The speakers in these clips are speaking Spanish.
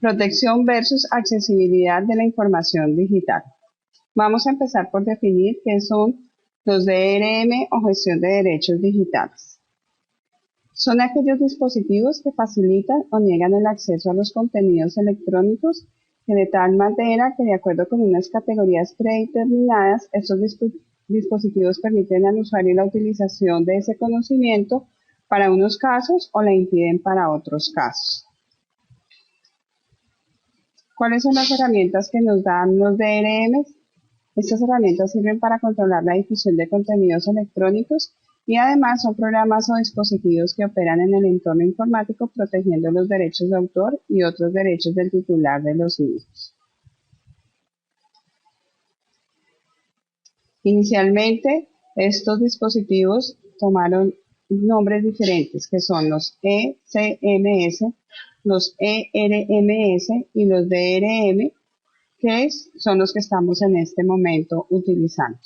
Protección versus accesibilidad de la información digital. Vamos a empezar por definir qué son los DRM o gestión de derechos digitales. Son aquellos dispositivos que facilitan o niegan el acceso a los contenidos electrónicos de tal manera que, de acuerdo con unas categorías predeterminadas, estos dispositivos permiten al usuario la utilización de ese conocimiento para unos casos o la impiden para otros casos. ¿Cuáles son las herramientas que nos dan los DRM? Estas herramientas sirven para controlar la difusión de contenidos electrónicos y además son programas o dispositivos que operan en el entorno informático protegiendo los derechos de autor y otros derechos del titular de los mismos. Inicialmente, estos dispositivos tomaron nombres diferentes, que son los ECMS, los ERMS y los DRM, que son los que estamos en este momento utilizando.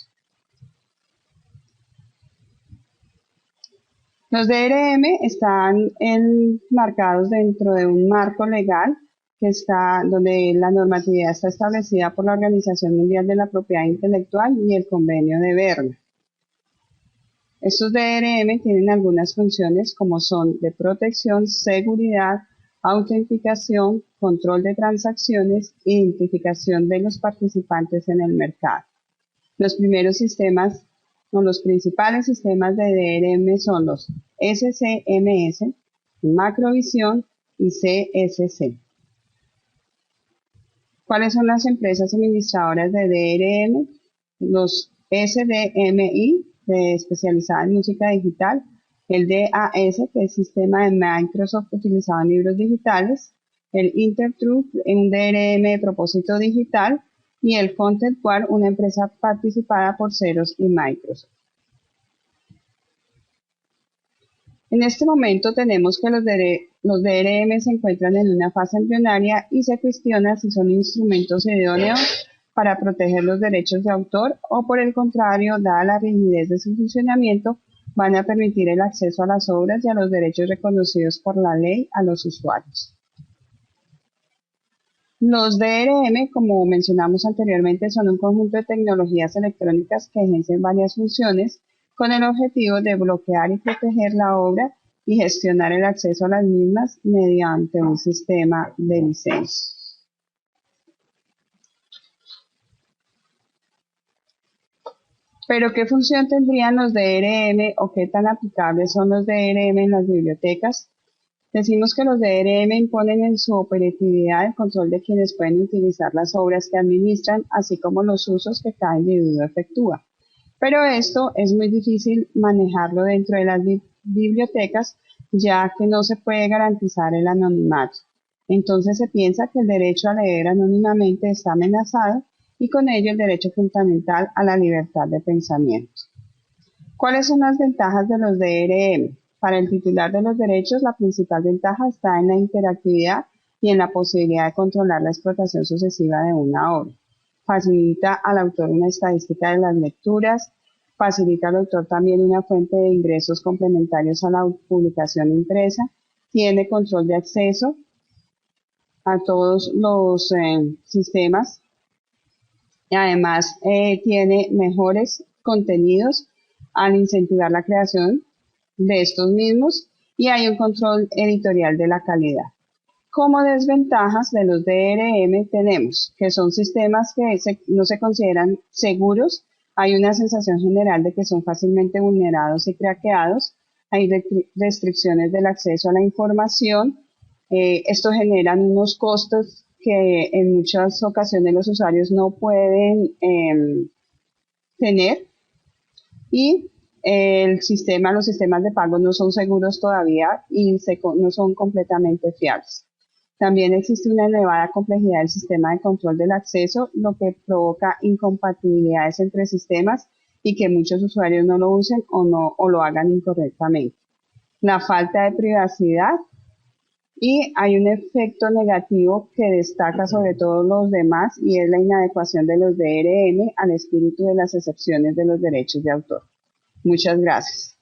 Los DRM están enmarcados dentro de un marco legal donde la normatividad está establecida por la Organización Mundial de la Propiedad Intelectual y el Convenio de Berna. Estos DRM tienen algunas funciones como son de protección, seguridad, autenticación, control de transacciones, identificación de los participantes en el mercado. Los principales sistemas de DRM son los SCMS, Macrovisión y CSC. ¿Cuáles son las empresas administradoras de DRM? Los SDMI, especializada en música digital, el DAS, que es sistema de Microsoft utilizado en libros digitales, el Intertruth, un DRM de propósito digital, y el ContentWare, una empresa participada por Xerox y Microsoft. En este momento tenemos que los DRM se encuentran en una fase embrionaria y se cuestiona si son instrumentos idóneos para proteger los derechos de autor o, por el contrario, dada la rigidez de su funcionamiento, van a permitir el acceso a las obras y a los derechos reconocidos por la ley a los usuarios. Los DRM, como mencionamos anteriormente, son un conjunto de tecnologías electrónicas que ejercen varias funciones con el objetivo de bloquear y proteger la obra y gestionar el acceso a las mismas mediante un sistema de licencia. Pero, ¿qué función tendrían los DRM o qué tan aplicables son los DRM en las bibliotecas? Decimos que los DRM imponen en su operatividad el control de quienes pueden utilizar las obras que administran, así como los usos que cada individuo efectúa. Pero esto es muy difícil manejarlo dentro de las bibliotecas, ya que no se puede garantizar el anonimato. Entonces se piensa que el derecho a leer anónimamente está amenazado y con ello el derecho fundamental a la libertad de pensamiento. ¿Cuáles son las ventajas de los DRM? Para el titular de los derechos, la principal ventaja está en la interactividad y en la posibilidad de controlar la explotación sucesiva de una obra. Facilita al autor una estadística de las lecturas, facilita al autor también una fuente de ingresos complementarios a la publicación impresa, tiene control de acceso a todos los sistemas, y además tiene mejores contenidos al incentivar la creación de estos mismos y hay un control editorial de la calidad. Como desventajas de los DRM tenemos que son sistemas que no se consideran seguros, hay una sensación general de que son fácilmente vulnerados y craqueados, hay restricciones del acceso a la información, esto genera unos costos que en muchas ocasiones los usuarios no pueden tener y los sistemas de pago no son seguros todavía y no son completamente fiables. También existe una elevada complejidad del sistema de control del acceso, lo que provoca incompatibilidades entre sistemas y que muchos usuarios no lo usen o lo hagan incorrectamente. La falta de privacidad y hay un efecto negativo que destaca sobre todos los demás y es la inadecuación de los DRM al espíritu de las excepciones de los derechos de autor. Muchas gracias.